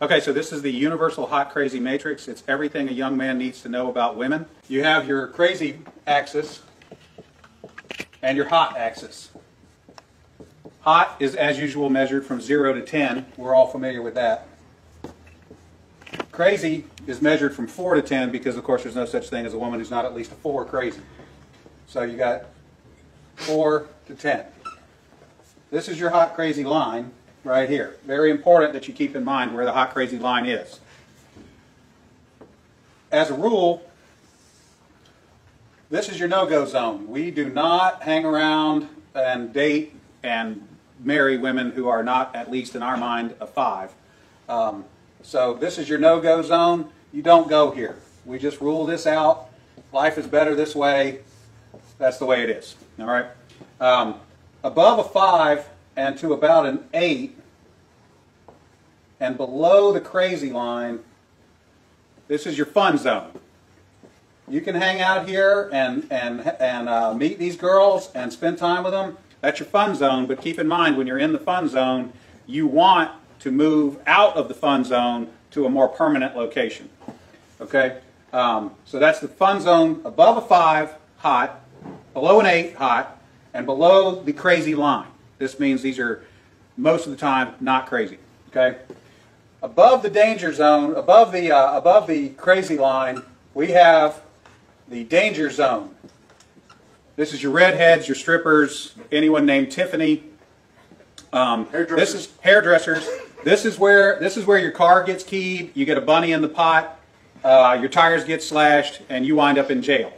Okay, so this is the universal hot crazy matrix. It's everything a young man needs to know about women. You have your crazy axis and your hot axis. Hot is, as usual, measured from 0 to 10. We're all familiar with that. Crazy is measured from 4 to 10 because, of course, there's no such thing as a woman who's not at least a 4 crazy. So you got 4 to 10. This is your hot crazy line right here. Very important that you keep in mind where the hot crazy line is. As a rule, this is your no-go zone. We do not hang around and date and marry women who are not, at least in our mind, a 5. So this is your no-go zone. You don't go here. We just rule this out. Life is better this way. That's the way it is. All right. Above a 5 and to about an 8 and below the crazy line, this is your fun zone. You can hang out here and meet these girls and spend time with them. That's your fun zone, but keep in mind when you're in the fun zone, you want to move out of the fun zone to a more permanent location. Okay? So that's the fun zone above a 5, hot, below an 8, hot, and below the crazy line. This means these are, most of the time, not crazy. Okay? Above the danger zone, above the crazy line, we have the danger zone. This is your redheads, your strippers, anyone named Tiffany. This is hairdressers. This is where your car gets keyed. You get a bunny in the pot. Your tires get slashed, and you wind up in jail.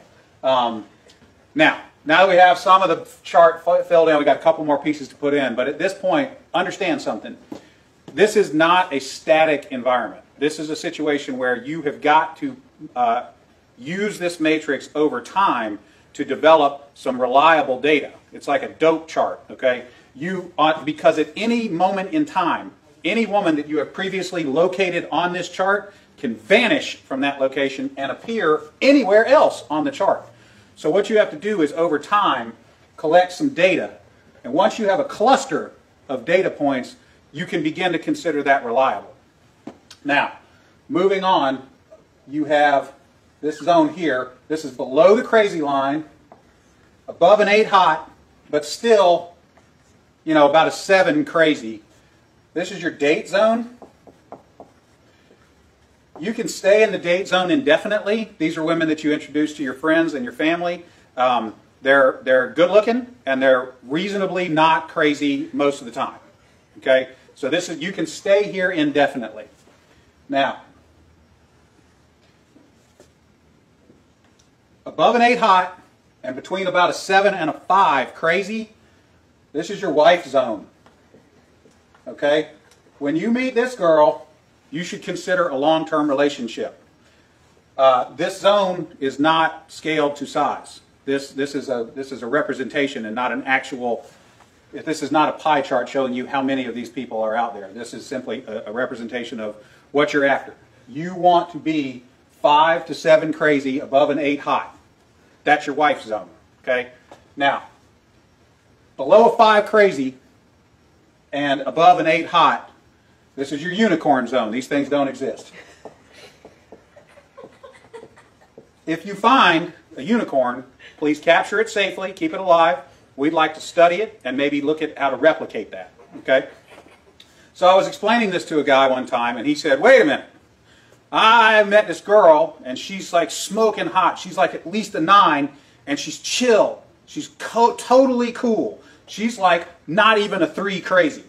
Now that we have some of the chart filled in, we got a couple more pieces to put in. But at this point, understand something. This is not a static environment. This is a situation where you have got to use this matrix over time to develop some reliable data. It's like a dope chart, okay? Because at any moment in time, any woman that you have previously located on this chart can vanish from that location and appear anywhere else on the chart. So what you have to do is, over time, collect some data. And once you have a cluster of data points, you can begin to consider that reliable. Now, moving on, you have this zone here. This is below the crazy line, above an 8 hot, but still, you know, about a 7 crazy. This is your date zone. You can stay in the date zone indefinitely. These are women that you introduce to your friends and your family. They're good looking and they're reasonably not crazy most of the time. Okay? So you can stay here indefinitely. Now, above an 8 hot and between about a 7 and a 5 crazy, this is your wife zone. Okay? When you meet this girl, you should consider a long-term relationship. This zone is not scaled to size. This is a representation and not an actual. This is not a pie chart showing you how many of these people are out there. This is simply a representation of what you're after. You want to be 5 to 7 crazy above an 8 hot. That's your wife zone. Okay? Now, below a 5 crazy and above an 8 hot, this is your unicorn zone. These things don't exist. If you find a unicorn, please capture it safely, keep it alive. We'd like to study it and maybe look at how to replicate that. Okay? So I was explaining this to a guy one time, and he said, wait a minute. I met this girl, and she's like smoking hot. She's like at least a 9, and she's chill. She's totally cool. She's like not even a 3 crazy.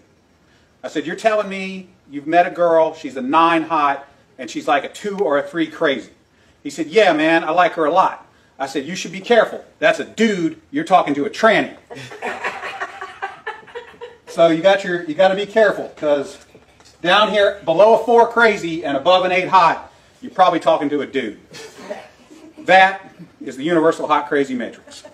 I said, you're telling me you've met a girl, she's a 9 hot, and she's like a 2 or a 3 crazy? He said, yeah, man, I like her a lot. I said, you should be careful. That's a dude. You're talking to a tranny. So you got to be careful, because down here below a 4 crazy and above an 8 hot, you're probably talking to a dude. That is the universal hot crazy matrix.